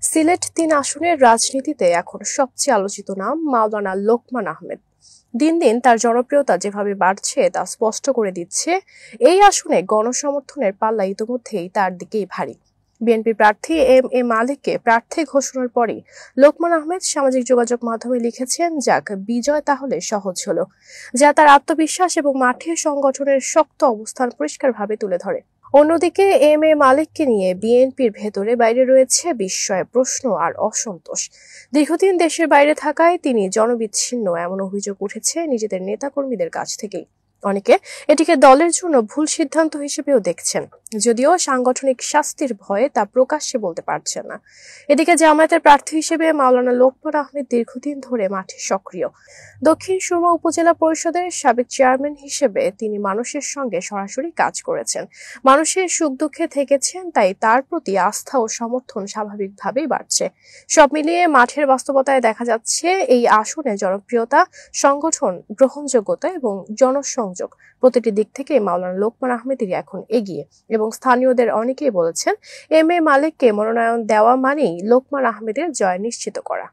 সিলেট-৩ আসনের রাজনীতিতে এখন সবচেয়ে আলোচিত নাম মাওলানা লোকমান আহমেদ। দিন দিন তার জনপ্রিয়তা যেভাবে বাড়ছে তা স্পষ্ট করে দিচ্ছে এই আসনে গণসমর্থনের পাল্লা ইতোমধ্যেই তার দিকেই ভারী। বিএনপি প্রার্থী এম মালিককে প্রার্থী ঘোষণার পরই লোকমান আহমেদ সামাজিক যোগাযোগ মাধ্যমে লিখেছেন, যাক বিজয় তাহলে সহজ হলো, যা তার আত্মবিশ্বাস এবং মাঠে সংগঠনের শক্ত অবস্থান পরিষ্কারভাবে তুলে ধরে। অন্যদিকে এম মালিককে নিয়ে বিএনপির ভেতরে বাইরে রয়েছে বিস্ময়, প্রশ্ন আর অসন্তোষ। দীর্ঘদিন দেশের বাইরে থাকায় তিনি জনবিচ্ছিন্ন এমন অভিযোগ উঠেছে নিজেদের নেতাকর্মীদের কাছ থেকেই। অনেকে এটিকে দলের জন্য ভুল সিদ্ধান্ত হিসেবেও দেখছেন, যদিও সাংগঠনিক শাস্তির ভয়ে তা প্রকাশ্যে বলতে পারছেন না। এদিকে জামায়াতের প্রার্থী হিসেবে মাওলানা লোকমান আহমেদ দীর্ঘদিন ধরে মাঠে সক্রিয়। দক্ষিণ সুরমা উপজেলা পরিষদের সাবেক চেয়ারম্যান হিসেবে তিনি মানুষের সঙ্গে সরাসরি কাজ করেছেন, মানুষের সুখ দুঃখে থেকেছেন, তাই তার প্রতি আস্থা ও সমর্থন স্বাভাবিকভাবেই বাড়ছে। সব মিলিয়ে মাঠের বাস্তবতায় দেখা যাচ্ছে এই আসনে জনপ্রিয়তা, সংগঠন, গ্রহণযোগ্যতা এবং জনসংযোগ প্রতিটি দিক থেকে মাওলানা লোকমান আহমেদেরই এখন এগিয়ে, এবং স্থানীয়দের অনেকেই বলেছেন এম মালিককে মনোনয়ন দেওয়া মানেই লোকমান আহমেদের জয় নিশ্চিত করা।